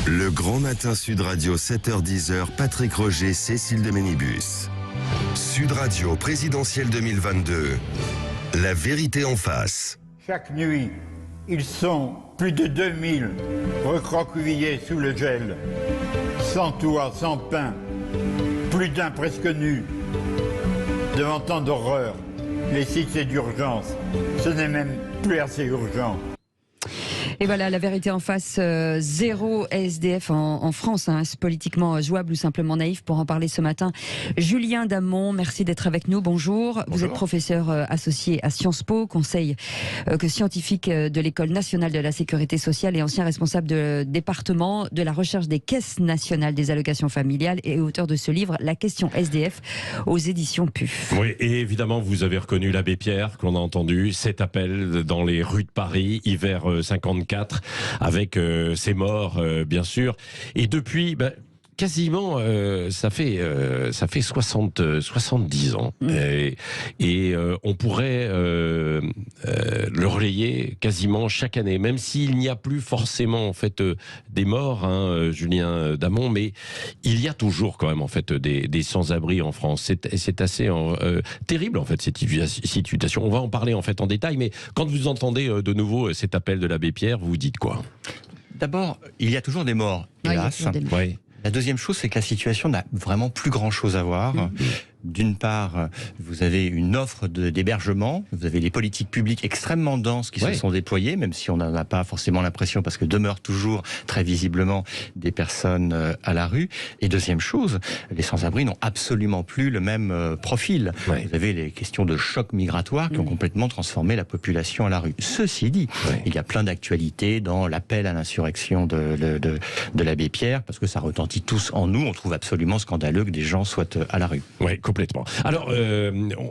Le Grand Matin Sud Radio, 7h-10h, Patrick Roger, Cécile de Ménibus. Sud Radio, présidentielle 2022. La vérité en face. Chaque nuit, ils sont plus de 2000 recroquevillés sous le gel, sans toit, sans pain, plus d'un presque nu. Devant tant d'horreur, les sites d'urgence, ce n'est même plus assez urgent. Et voilà, la vérité en face, zéro SDF en France, hein, c'est politiquement jouable ou simplement naïf. Pour en parler ce matin, Julien Damon, merci d'être avec nous, bonjour. Vous êtes professeur associé à Sciences Po, conseil scientifique de l'École nationale de la sécurité sociale et ancien responsable de département de la recherche des caisses nationales des allocations familiales et auteur de ce livre, La question SDF, aux éditions PUF. Oui, et évidemment, vous avez reconnu l'abbé Pierre, qu'on a entendu, cet appel dans les rues de Paris, hiver 54, avec ses morts, bien sûr. Et depuis, quasiment, ça fait 70 ans. Et on pourrait le relayer quasiment chaque année, même s'il n'y a plus forcément en fait des morts, hein, Julien Damon, mais il y a toujours quand même en fait des sans-abri en France. C'est assez terrible en fait cette situation. On va en parler en fait en détail, mais quand vous entendez de nouveau cet appel de l'abbé Pierre, vous dites quoi? D'abord, il y a toujours des morts, hélas. Oui. La deuxième chose, c'est que la situation n'a vraiment plus grand-chose à voir. D'une part, vous avez une offre d'hébergement, vous avez les politiques publiques extrêmement denses qui se sont déployées, même si on n'en a pas forcément l'impression, parce que demeurent toujours très visiblement des personnes à la rue. Et deuxième chose, les sans-abri n'ont absolument plus le même profil. Vous avez les questions de choc migratoire qui ont complètement transformé la population à la rue. Ceci dit, il y a plein d'actualités dans l'appel à l'insurrection de l'abbé Pierre, parce que ça retentit tous en nous. On trouve absolument scandaleux que des gens soient à la rue. Oui, complètement. Alors,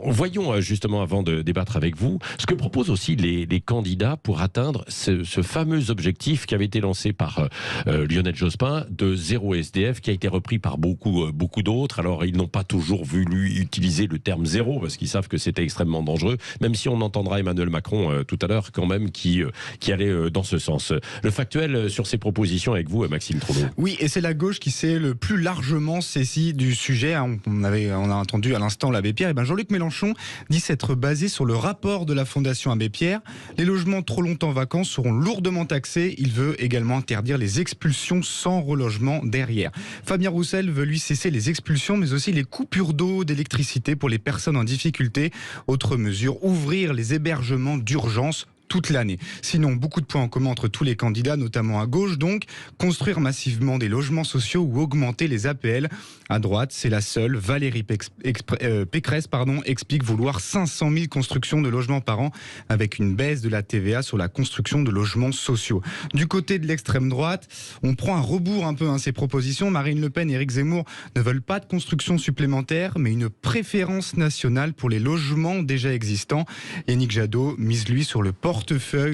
voyons justement, avant de débattre avec vous, ce que proposent aussi les candidats pour atteindre ce fameux objectif qui avait été lancé par Lionel Jospin de zéro SDF, qui a été repris par beaucoup d'autres. Alors, ils n'ont pas toujours voulu utiliser le terme zéro, parce qu'ils savent que c'était extrêmement dangereux, même si on entendra Emmanuel Macron tout à l'heure, quand même, qui allait dans ce sens. Le factuel sur ces propositions avec vous, Maxime Trouleau. Oui, et c'est la gauche qui s'est le plus largement saisie du sujet. On a entendu à l'instant l'abbé Pierre. Et Jean-Luc Mélenchon dit s'être basé sur le rapport de la Fondation Abbé Pierre. Les logements trop longtemps vacants seront lourdement taxés. Il veut également interdire les expulsions sans relogement derrière. Fabien Roussel veut lui cesser les expulsions, mais aussi les coupures d'eau, d'électricité pour les personnes en difficulté. Autre mesure, ouvrir les hébergements d'urgence toute l'année. Sinon, beaucoup de points en commun entre tous les candidats, notamment à gauche, donc construire massivement des logements sociaux ou augmenter les APL. À droite, c'est la seule. Valérie Pécresse explique vouloir 500 000 constructions de logements par an avec une baisse de la TVA sur la construction de logements sociaux. Du côté de l'extrême droite, on prend un rebours un peu ces propositions. Marine Le Pen et Éric Zemmour ne veulent pas de construction supplémentaire, mais une préférence nationale pour les logements déjà existants. Yannick Jadot mise lui sur le portefeuille.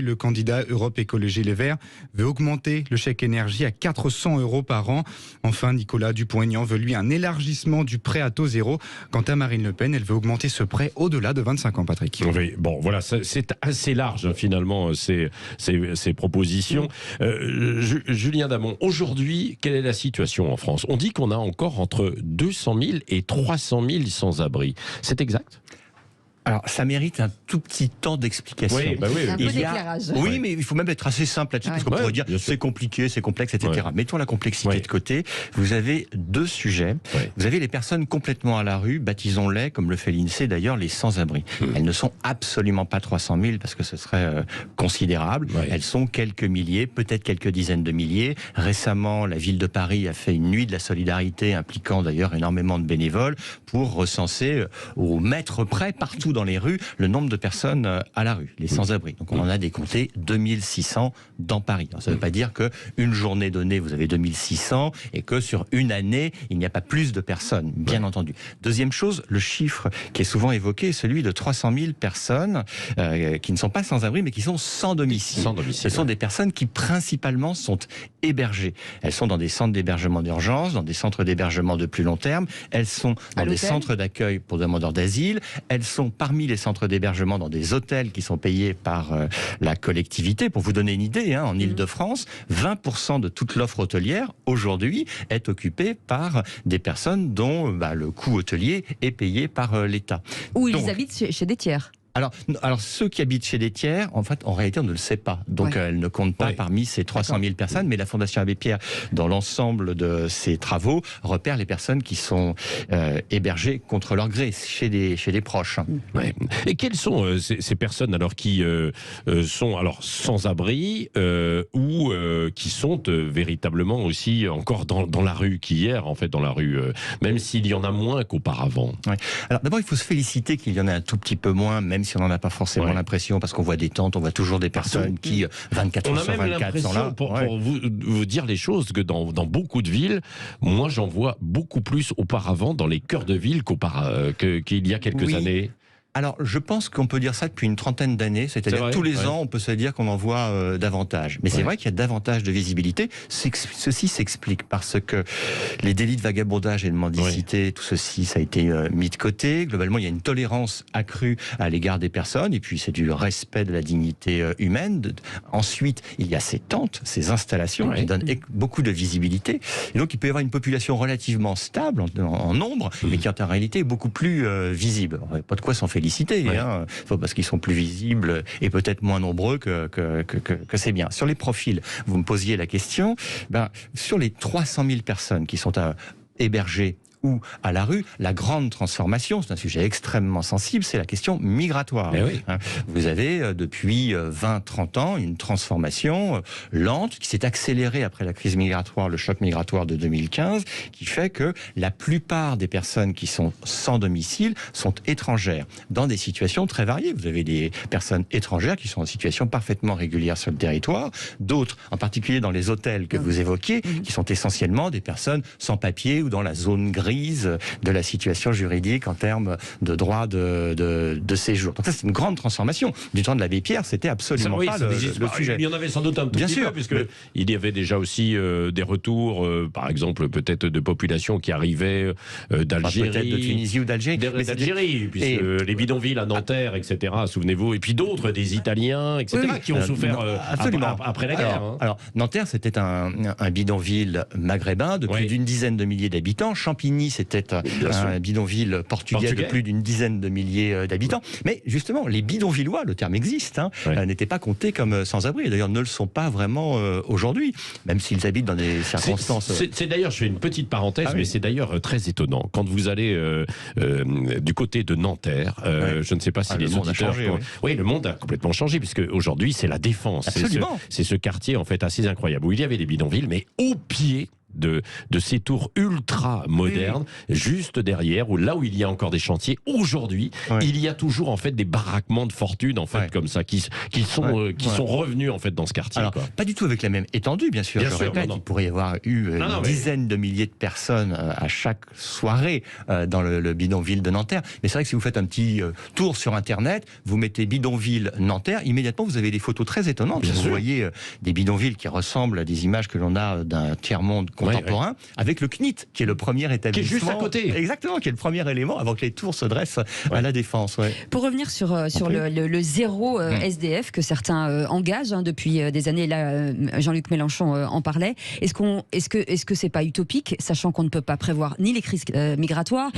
Le candidat Europe Écologie Les Verts veut augmenter le chèque énergie à 400 € par an. Enfin, Nicolas Dupont-Aignan veut lui un élargissement du prêt à taux zéro. Quant à Marine Le Pen, elle veut augmenter ce prêt au-delà de 25 ans, Patrick. Oui, bon, voilà, c'est assez large finalement ces propositions. Julien Damon, aujourd'hui, quelle est la situation en France? On dit qu'on a encore entre 200 000 et 300 000 sans-abri. C'est exact? Alors, ça mérite un tout petit temps d'explication. Oui, Un peu d'éclairage. Oui, mais il faut même être assez simple là-dessus, parce qu'on pourrait dire c'est compliqué, c'est complexe, etc. Mettons la complexité de côté. Vous avez deux sujets. Vous avez les personnes complètement à la rue, baptisons-les, comme le fait l'INSEE d'ailleurs, les sans-abri. Elles ne sont absolument pas 300 000, parce que ce serait considérable. Elles sont quelques milliers, peut-être quelques dizaines de milliers. Récemment, la ville de Paris a fait une nuit de la solidarité, impliquant d'ailleurs énormément de bénévoles, pour recenser ou mettre près partout dans les rues le nombre de personnes à la rue, les sans-abri. Donc on en a décompté 2600 dans Paris. Alors, ça ne veut pas dire qu'une journée donnée, vous avez 2600 et que sur une année, il n'y a pas plus de personnes, bien entendu. Deuxième chose, le chiffre qui est souvent évoqué est celui de 300 000 personnes qui ne sont pas sans-abri, mais qui sont sans domicile. Ce sont des personnes qui principalement sont hébergées. Elles sont dans des centres d'hébergement d'urgence, dans des centres d'hébergement de plus long terme, elles sont dans des centres d'accueil pour demandeurs d'asile, elles sont parmi les centres d'hébergement dans des hôtels qui sont payés par la collectivité. Pour vous donner une idée, en Île-de-France, 20% de toute l'offre hôtelière aujourd'hui est occupée par des personnes dont le coût hôtelier est payé par l'État. Ou ils habitent chez des tiers. Alors, ceux qui habitent chez des tiers, en réalité, on ne le sait pas. Donc, elle ne compte pas parmi ces 300 000 personnes, mais la Fondation Abbé Pierre, dans l'ensemble de ses travaux, repère les personnes qui sont hébergées contre leur gré, chez des proches. Ouais. Et quelles sont ces personnes alors qui sont sans abri ou qui sont véritablement aussi encore dans la rue, qu'hier, en fait, dans la rue, même s'il y en a moins qu'auparavant? Ouais. Alors, d'abord, il faut se féliciter qu'il y en ait un tout petit peu moins, même si on n'en a pas forcément l'impression, parce qu'on voit des tentes, on voit toujours des personnes qui, 24 heures sur 24, sont là. Pour vous dire les choses, que dans beaucoup de villes, moi j'en vois beaucoup plus auparavant dans les cœurs de ville qu'il y a quelques années. Alors, je pense qu'on peut dire ça depuis une trentaine d'années, c'est-à-dire tous les ans, on peut se dire qu'on en voit davantage. Mais c'est vrai qu'il y a davantage de visibilité. Ceci s'explique parce que les délits de vagabondage et de mendicité, tout ceci, ça a été mis de côté. Globalement, il y a une tolérance accrue à l'égard des personnes, et puis c'est du respect de la dignité humaine. Ensuite, il y a ces tentes, ces installations qui donnent beaucoup de visibilité. Et donc, il peut y avoir une population relativement stable en nombre, mais qui en réalité est beaucoup plus visible. Alors, pas de quoi s'en féliciter, parce qu'ils sont plus visibles et peut-être moins nombreux que c'est bien. Sur les profils, vous me posiez la question, sur les 300 000 personnes qui sont hébergées ou à la rue, la grande transformation, c'est un sujet extrêmement sensible, c'est la question migratoire. Vous avez depuis 20-30 ans une transformation lente qui s'est accélérée après la crise migratoire, le choc migratoire de 2015, qui fait que la plupart des personnes qui sont sans domicile sont étrangères, dans des situations très variées. Vous avez des personnes étrangères qui sont en situation parfaitement régulière sur le territoire, d'autres, en particulier dans les hôtels que vous évoquiez, qui sont essentiellement des personnes sans papier ou dans la zone grise de la situation juridique en termes de droit de séjour. Donc ça, c'est une grande transformation. Du temps de l'Abbé Pierre, c'était absolument pas le sujet. Il y en avait sans doute un petit peu, puisque il y avait déjà aussi des retours, par exemple, peut-être de populations qui arrivaient d'Algérie. Peut-être de Tunisie ou d'Algérie. D'Algérie, puisque les bidonvilles à Nanterre, etc., souvenez-vous, et puis d'autres, des Italiens, etc., qui ont souffert après la guerre. Alors, Nanterre, c'était un bidonville maghrébin de plus d'une dizaine de milliers d'habitants. Champigny, c'était un bidonville portugais de plus d'une dizaine de milliers d'habitants. Mais justement, les bidonvillois, le terme existe, n'étaient pas comptés comme sans-abri. D'ailleurs, ne le sont pas vraiment aujourd'hui, même s'ils habitent dans des circonstances... C'est d'ailleurs, je fais une petite parenthèse, mais c'est d'ailleurs très étonnant. Quand vous allez du côté de Nanterre, je ne sais pas si les auditeurs... Le monde a complètement changé, puisque aujourd'hui, c'est la Défense. C'est ce quartier, en fait, assez incroyable, où il y avait des bidonvilles, mais au pied de ces tours ultra modernes, juste derrière, là où il y a encore des chantiers. Aujourd'hui, il y a toujours en fait des baraquements de fortune en fait comme ça qui sont revenus en fait dans ce quartier. Alors, pas du tout avec la même étendue, bien sûr. Je répète, il pourrait y avoir eu une dizaine de milliers de personnes à chaque soirée dans le bidonville de Nanterre. Mais c'est vrai que si vous faites un petit tour sur Internet, vous mettez bidonville Nanterre, immédiatement vous avez des photos très étonnantes. Vous voyez des bidonvilles qui ressemblent à des images que l'on a d'un tiers-monde contemporain, avec le CNIT, qui est le premier établissement. Qui est juste à côté. Exactement, qui est le premier élément avant que les tours se dressent à la Défense. Pour revenir sur le zéro SDF que certains engagent depuis des années, là, Jean-Luc Mélenchon en parlait. Est-ce que c'est pas utopique, sachant qu'on ne peut pas prévoir ni les crises migratoires,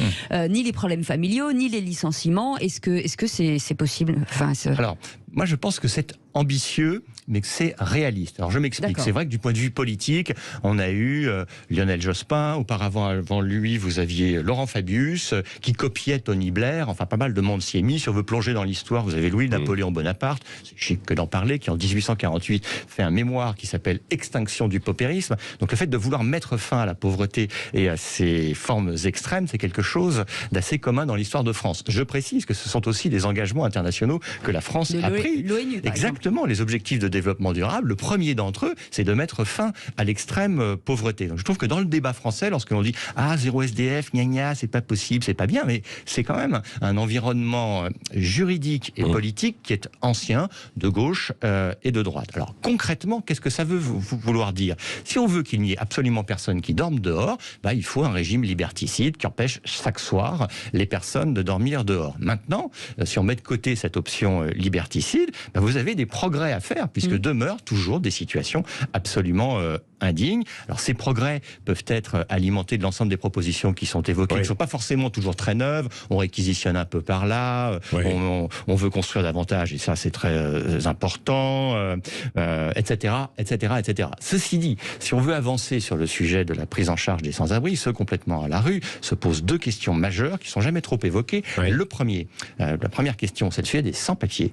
ni les problèmes familiaux, ni les licenciements? Est-ce que c'est possible? Alors, moi, je pense que c'est ambitieux, mais que c'est réaliste. Alors, je m'explique. C'est vrai que du point de vue politique, on a eu Lionel Jospin. Auparavant, avant lui, vous aviez Laurent Fabius, qui copiait Tony Blair. Enfin, pas mal de monde s'y est mis. Si on veut plonger dans l'histoire, vous avez Louis-Napoléon Bonaparte, c'est chic que d'en parler, qui en 1848 fait un mémoire qui s'appelle Extinction du paupérisme. Donc, le fait de vouloir mettre fin à la pauvreté et à ses formes extrêmes, c'est quelque chose d'assez commun dans l'histoire de France. Je précise que ce sont aussi des engagements internationaux que la France a pris. compris. L'ONU, exactement, les objectifs de développement durable, le premier d'entre eux, c'est de mettre fin à l'extrême pauvreté. Donc je trouve que dans le débat français, lorsqu'on dit zéro SDF, gna gna, c'est pas possible, c'est pas bien, mais c'est quand même un environnement juridique et politique qui est ancien, de gauche et de droite. Alors concrètement, qu'est-ce que ça veut vouloir dire? Si on veut qu'il n'y ait absolument personne qui dorme dehors, il faut un régime liberticide qui empêche chaque soir les personnes de dormir dehors. Maintenant, si on met de côté cette option liberticide, vous avez des progrès à faire, puisque demeurent toujours des situations absolument indignes. Alors ces progrès peuvent être alimentés de l'ensemble des propositions qui sont évoquées, qui ne sont pas forcément toujours très neuves. On réquisitionne un peu par là, on veut construire davantage, et ça c'est très important, etc., etc., etc. Ceci dit, si on veut avancer sur le sujet de la prise en charge des sans-abri, ceux complètement à la rue, se posent deux questions majeures qui sont jamais trop évoquées. La première question, c'est le sujet des sans-papiers.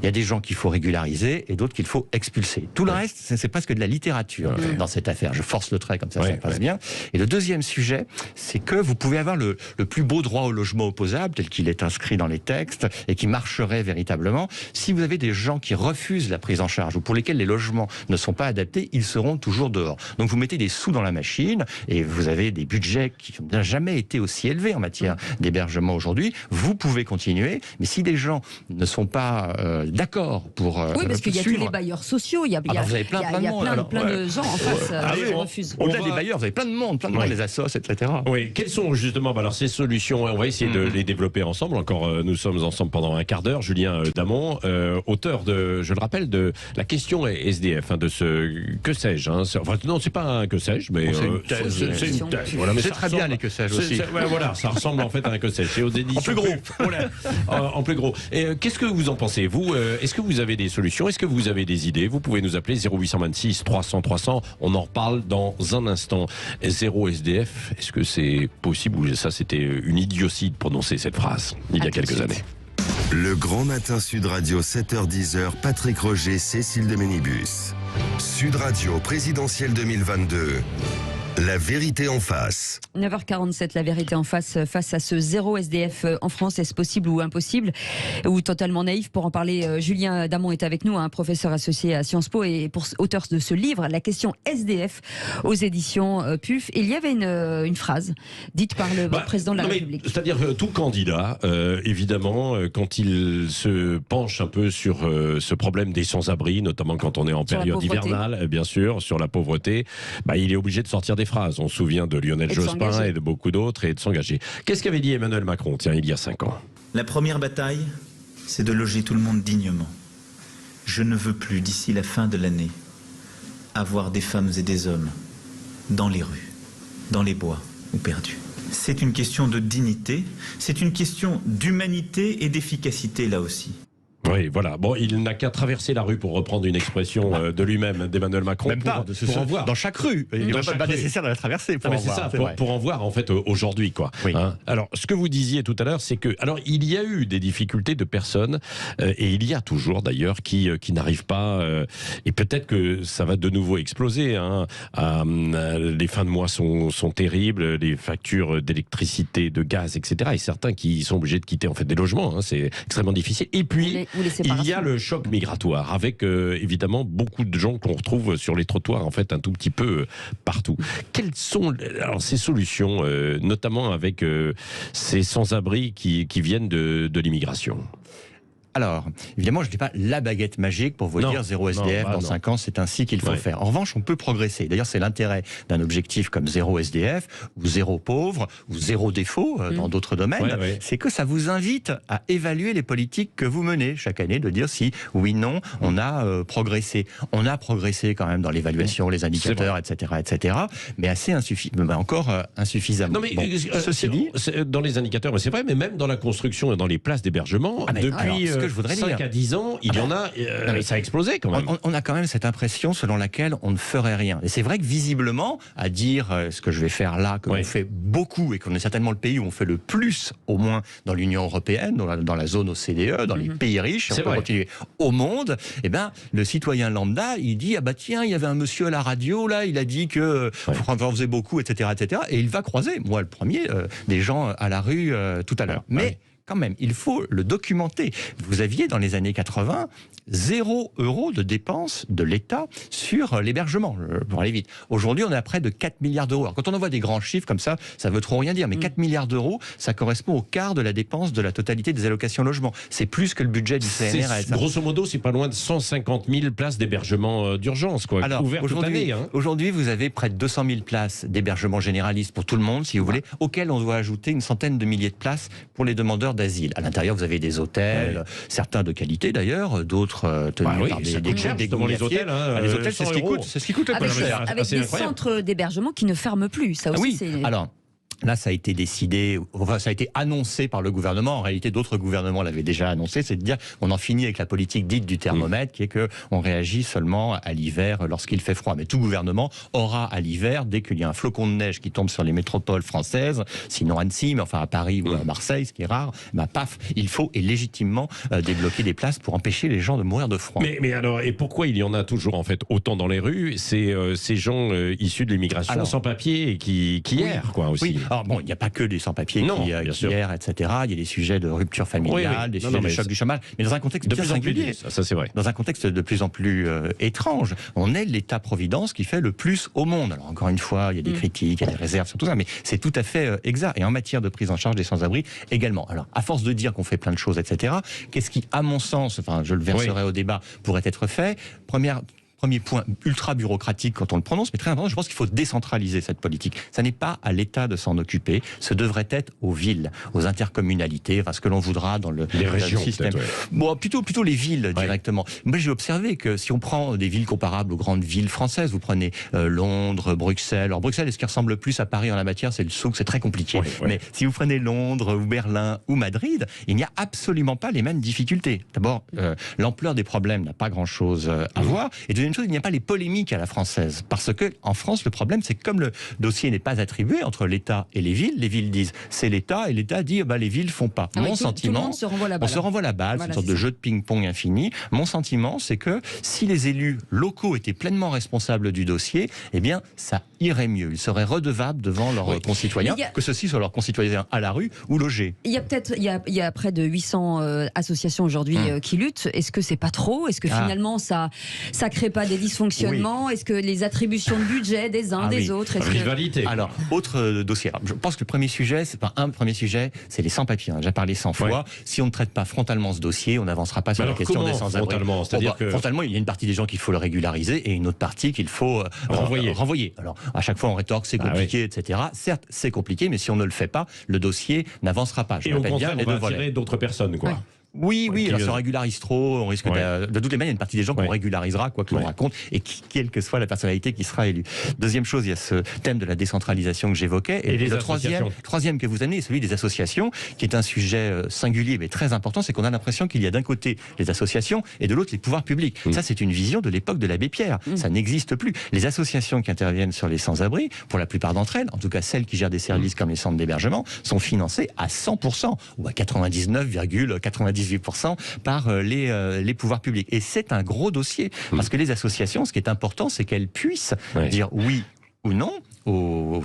Il y a des gens qu'il faut régulariser et d'autres qu'il faut expulser. Tout le reste, c'est presque de la littérature dans cette affaire. Je force le trait comme ça passe bien. Et le deuxième sujet, c'est que vous pouvez avoir le plus beau droit au logement opposable, tel qu'il est inscrit dans les textes, et qui marcherait véritablement. Si vous avez des gens qui refusent la prise en charge, ou pour lesquels les logements ne sont pas adaptés, ils seront toujours dehors. Donc vous mettez des sous dans la machine, et vous avez des budgets qui n'ont jamais été aussi élevés en matière d'hébergement aujourd'hui. Vous pouvez continuer, mais si des gens ne sont pas d'accord pour oui, parce qu'il y a tous les bailleurs sociaux, il y a plein de gens en face qui refusent. Au-delà des bailleurs, vous avez plein de monde, les assos, etc. Oui, quelles sont justement alors ces solutions? On va essayer de les développer ensemble. Encore, nous sommes ensemble pendant un quart d'heure. Julien Damon, auteur de, je le rappelle, de la question SDF, de ce que sais-je. Enfin, non, c'est pas un que sais-je, mais c'est une thèse. Voilà, mais c'est très bien les que sais-je aussi. Voilà, ça ressemble en fait à un que sais-je. C'est aux éditions. En plus gros. En plus gros. Et qu'est-ce que vous en pensez, vous? Est-ce que vous avez des solutions? Est-ce que vous avez des idées? Vous pouvez nous appeler 0826 300 300. On en reparle dans un instant. Zéro SDF, est-ce que c'est possible ou ça c'était une idiotie de prononcer cette phrase il y a quelques années? Le Grand Matin Sud Radio 7h-10h, Patrick Roger, Cécile de Ménibus. Sud Radio présidentielle 2022. La vérité en face. 9h47, la vérité en face à ce zéro SDF en France. Est-ce possible ou impossible ou totalement naïf? Pour en parler, Julien Damon est avec nous, un professeur associé à Sciences Po et auteur de ce livre, La question SDF, aux éditions PUF. Et il y avait une phrase dite par le président de la République. C'est-à-dire que tout candidat, évidemment, quand il se penche un peu sur ce problème des sans-abri, notamment quand on est en période hivernale, bien sûr, sur la pauvreté, il est obligé de sortir des phrases. On se souvient de Lionel Jospin et de beaucoup d'autres, et de s'engager. Qu'est-ce qu'avait dit Emmanuel Macron, il y a 5 ans? La première bataille, c'est de loger tout le monde dignement. Je ne veux plus, d'ici la fin de l'année, avoir des femmes et des hommes dans les rues, dans les bois ou perdus. C'est une question de dignité, c'est une question d'humanité et d'efficacité là aussi. Oui, voilà. Bon, il n'a qu'à traverser la rue, pour reprendre une expression de lui-même, d'Emmanuel Macron. Même pas, pour en voir. Dans chaque rue. Il n'est pas nécessaire de la traverser pour en voir. Pour en voir, en fait, aujourd'hui, quoi. Oui. Alors, ce que vous disiez tout à l'heure, c'est que... Alors, il y a eu des difficultés de personnes, et il y a toujours, d'ailleurs, qui n'arrivent pas... et peut-être que ça va de nouveau exploser. Les fins de mois sont terribles, les factures d'électricité, de gaz, etc. Et certains qui sont obligés de quitter, en fait, des logements. C'est extrêmement difficile. Et puis... il y a le choc migratoire, avec évidemment beaucoup de gens qu'on retrouve sur les trottoirs, en fait, un tout petit peu partout. Quelles sont ces solutions, notamment avec ces sans-abri qui viennent de l'immigration? Alors, évidemment, je ne dis pas la baguette magique pour vous dire zéro SDF dans 5 ans, c'est ainsi qu'il faut faire. En revanche, on peut progresser. D'ailleurs, c'est l'intérêt d'un objectif comme zéro SDF, ou zéro pauvre, ou zéro défaut dans d'autres domaines. C'est que ça vous invite à évaluer les politiques que vous menez chaque année, de dire si, oui, non, on a progressé. On a progressé quand même dans l'évaluation, les indicateurs, etc., mais assez encore insuffisamment. Non, mais ceci dit, dans les indicateurs, c'est vrai, mais même dans la construction et dans les places d'hébergement, depuis... ce que je voudrais 5 à 10 ans, il y en a, ça a explosé quand même. On a quand même cette impression selon laquelle on ne ferait rien. Et c'est vrai que visiblement, à dire ce que je vais faire là, qu'on fait beaucoup et qu'on est certainement le pays où on fait le plus, au moins dans l'Union européenne, dans la zone OCDE, dans les pays riches, on peut continuer au monde, le citoyen lambda, il dit, tiens, il y avait un monsieur à la radio, là, il a dit que on faisait beaucoup, etc., etc. Et il va croiser, moi le premier, des gens à la rue tout à l'heure. Mais quand même, il faut le documenter. Vous aviez dans les années 80 0 € de dépenses de l'État sur l'hébergement, pour aller vite. Aujourd'hui, on est à près de 4 milliards d'euros. Alors, quand on envoie des grands chiffres comme ça veut trop rien dire, mais 4 milliards d'euros, ça correspond au quart de la dépense de la totalité des allocations logement. C'est plus que le budget du CNRS. Grosso modo, c'est pas loin de 150 000 places d'hébergement d'urgence, quoi. Alors, aujourd'hui, vous avez près de 200 000 places d'hébergement généraliste pour tout le monde, si vous voulez, auxquelles on doit ajouter une centaine de milliers de places pour les demandeurs d'asile. À l'intérieur, vous avez des hôtels, certains de qualité d'ailleurs, d'autres tenus par les hôtels. Les hôtels, c'est ce qui coûte le plus cher. Avec des centres d'hébergement qui ne ferment plus, ça aussi. Alors, là, ça a été décidé, ça a été annoncé par le gouvernement. En réalité, d'autres gouvernements l'avaient déjà annoncé. C'est de dire qu'on en finit avec la politique dite du thermomètre, qui est qu'on réagit seulement à l'hiver lorsqu'il fait froid. Mais tout gouvernement aura à l'hiver, dès qu'il y a un flocon de neige qui tombe sur les métropoles françaises, sinon Annecy, mais enfin à Paris ou à Marseille, ce qui est rare, paf, il faut et légitimement débloquer des places pour empêcher les gens de mourir de froid. Mais alors, et pourquoi il y en a toujours en fait autant dans les rues? C'est ces gens issus de l'immigration sans papier et qui errent, quoi, aussi. Oui. Alors bon, il n'y a pas que des sans-papiers qui errent, etc. Il y a des sujets de rupture familiale, des sujets de choc du chômage, mais dans un contexte de bien singulier. Ça, c'est vrai. Dans un contexte de plus en plus étrange. On est l'État-providence qui fait le plus au monde. Alors encore une fois, il y a des critiques, il y a des réserves sur tout ça, mais c'est tout à fait exact. Et en matière de prise en charge des sans-abri également. Alors, à force de dire qu'on fait plein de choses, etc., qu'est-ce qui, à mon sens, enfin, je le verserai au débat, pourrait être fait? Premier point ultra bureaucratique quand on le prononce, mais très important, je pense qu'il faut décentraliser cette politique. Ça n'est pas à l'État de s'en occuper, ce devrait être aux villes, aux intercommunalités, enfin ce que l'on voudra dans le régions, système. Bon, plutôt les villes directement. Moi, j'ai observé que si on prend des villes comparables aux grandes villes françaises, vous prenez Londres, Bruxelles. Alors Bruxelles, est-ce qui ressemble le plus à Paris en la matière? C'est le souk, c'est très compliqué. Mais si vous prenez Londres ou Berlin ou Madrid, il n'y a absolument pas les mêmes difficultés. D'abord, l'ampleur des problèmes n'a pas grand-chose à voir. Et deuxième chose, il n'y a pas les polémiques à la française. Parce que en France, le problème, c'est que comme le dossier n'est pas attribué entre l'État et les villes disent c'est l'État et l'État dit les villes font pas. Mon sentiment, on se renvoie la balle. C'est une sorte de jeu de ping-pong infini. Mon sentiment, c'est que si les élus locaux étaient pleinement responsables du dossier, eh bien, ça irait mieux. Ils seraient redevables devant leurs concitoyens, que ceux-ci soient leurs concitoyens à la rue ou logés. Il y a près de 800 associations aujourd'hui qui luttent. Est-ce que c'est pas trop? Est-ce que finalement ça crée pas des dysfonctionnements? Est-ce que les attributions de budget des uns des autres, rivalité. Alors, autre dossier. Alors, je pense que le premier sujet, c'est les sans-papiers. J'ai parlé 100 fois. Si on ne traite pas frontalement ce dossier, on n'avancera pas sur la question des sans-abri. Frontalement, il y a une partie des gens qu'il faut le régulariser et une autre partie qu'il faut renvoyer. Alors, à chaque fois, on rétorque c'est compliqué, etc. Certes, c'est compliqué, mais si on ne le fait pas, le dossier n'avancera pas. Et au contraire, on va attirer d'autres personnes, quoi. Oui, alors si on régularise trop, on risque de toutes les manières, il y a une partie des gens qu'on régularisera, quoi que l'on raconte, et quelle que soit la personnalité qui sera élue. Deuxième chose, il y a ce thème de la décentralisation que j'évoquais. Et le troisième que vous amenez est celui des associations, qui est un sujet singulier mais très important, c'est qu'on a l'impression qu'il y a d'un côté les associations et de l'autre les pouvoirs publics. Ça, c'est une vision de l'époque de l'abbé Pierre. Ça n'existe plus. Les associations qui interviennent sur les sans-abri, pour la plupart d'entre elles, en tout cas celles qui gèrent des services comme les centres d'hébergement, sont financées à 100% ou à 99,98% par les pouvoirs publics. Et c'est un gros dossier, parce que les associations, ce qui est important, c'est qu'elles puissent dire oui ou non aux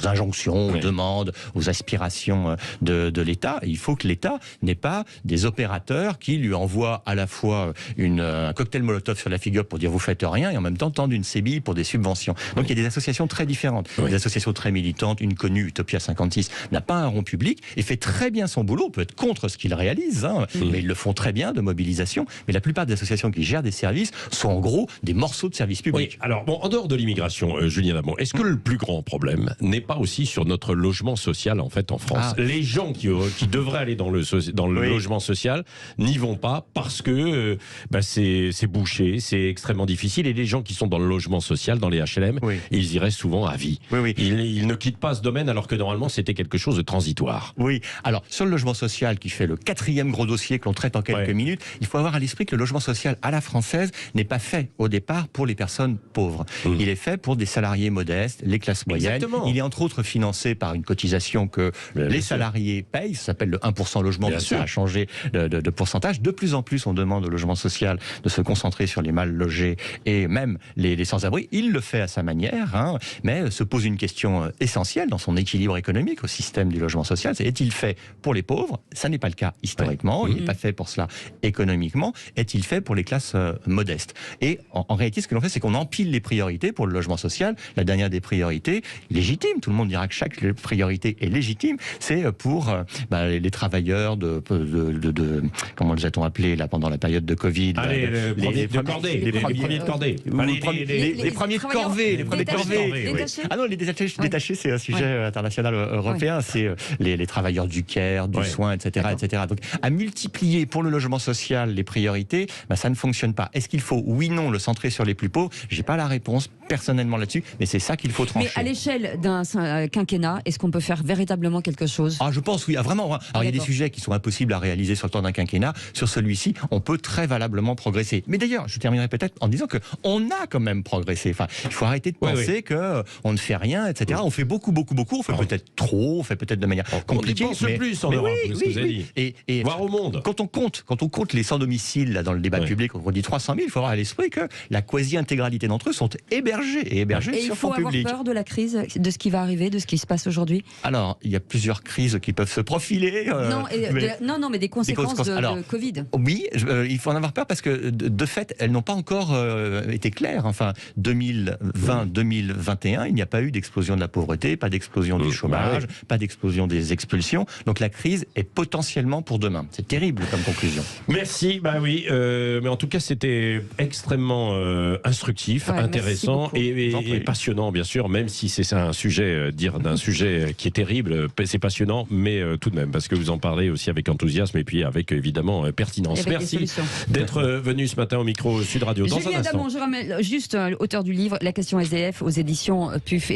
injonctions, aux demandes, aux aspirations de l'État. Et il faut que l'État n'ait pas des opérateurs qui lui envoient à la fois un cocktail Molotov sur la figure pour dire vous faites rien et en même temps tendent une sébille pour des subventions. Donc il y a des associations très différentes. Des associations très militantes, une connue, Utopia 56, n'a pas un rond public et fait très bien son boulot. On peut être contre ce qu'ils réalisent, mais ils le font très bien de mobilisation. Mais la plupart des associations qui gèrent des services sont en gros des morceaux de services publics. Oui. Alors bon, en dehors de l'immigration, Julien Damon, est-ce que le plus grand problème n'est pas aussi sur notre logement social en fait en France? Les gens qui devraient aller dans le logement social n'y vont pas parce que c'est bouché, c'est extrêmement difficile, et les gens qui sont dans le logement social, dans les HLM, ils y restent souvent à vie. Ils ne quittent pas ce domaine alors que normalement c'était quelque chose de transitoire. Oui, alors sur le logement social qui fait le 4e gros dossier que l'on traite en quelques minutes, il faut avoir à l'esprit que le logement social à la française n'est pas fait au départ pour les personnes pauvres. Il est fait pour des salariés modestes, les classes moyennes, Il est entre autres financé par une cotisation que les salariés payent, ça s'appelle le 1% logement, ça a changé de pourcentage. De plus en plus, on demande au logement social de se concentrer sur les mal logés et même les sans-abri. Il le fait à sa manière, mais se pose une question essentielle dans son équilibre économique au système du logement social, c'est est-il fait pour les pauvres? Ça n'est pas le cas historiquement, il n'est pas fait pour cela économiquement. Est-il fait pour les classes modestes? Et en réalité, ce que l'on fait, c'est qu'on empile les priorités pour le logement social. La dernière des priorités, légitime, tout le monde dira que chaque priorité est légitime, c'est pour les travailleurs comment les a-t-on appelés là, pendant la période de Covid? Les premiers de cordée. Les premiers de corvée. Les premiers de corvée. Ah non, les détachés, c'est un sujet international européen. C'est les travailleurs du care, du soin, etc., etc. Donc, à multiplier pour le logement social les priorités, ça ne fonctionne pas. Est-ce qu'il faut, oui, non, le centrer sur les plus pauvres? J'ai pas la réponse personnellement là-dessus, mais c'est ça qu'il faut trancher. Mais à l'échelle d'un quinquennat, est-ce qu'on peut faire véritablement quelque chose? Je pense, oui, vraiment. Alors, il y a des sujets qui sont impossibles à réaliser sur le temps d'un quinquennat. Sur celui-ci, on peut très valablement progresser. Mais d'ailleurs, je terminerai peut-être en disant qu'on a quand même progressé. Enfin, il faut arrêter de penser qu'on ne fait rien, etc. On fait beaucoup. On fait peut-être trop, on fait peut-être de manière compliquée. On y pense plus en Europe, ce que vous avez dit. Et voir au monde. Quand on compte les sans-domicile là, dans le débat public, on dit 300 000, il faut avoir à l'esprit que la quasi-intégralité d'entre eux sont hébergés sur fonds publics. Il faut avoir peur de la crise, de ce qui va arriver, de ce qui se passe aujourd'hui? Alors, il y a plusieurs crises qui peuvent se profiler. Mais des conséquences de Covid. Oui, il faut en avoir peur parce que de fait, elles n'ont pas encore été claires. Enfin, 2020-2021, il n'y a pas eu d'explosion de la pauvreté, pas d'explosion du chômage, pas d'explosion des expulsions. Donc la crise est potentiellement pour demain. C'est terrible comme conclusion. Merci, mais en tout cas c'était extrêmement instructif, intéressant et passionnant bien sûr, même si c'est un sujet, dire d'un sujet qui est terrible, c'est passionnant, mais tout de même, parce que vous en parlez aussi avec enthousiasme et puis avec évidemment pertinence. Merci d'être venu ce matin au micro Sud Radio. Dans Julien Damon, je ramène juste auteur du livre La question SDF aux éditions PUF.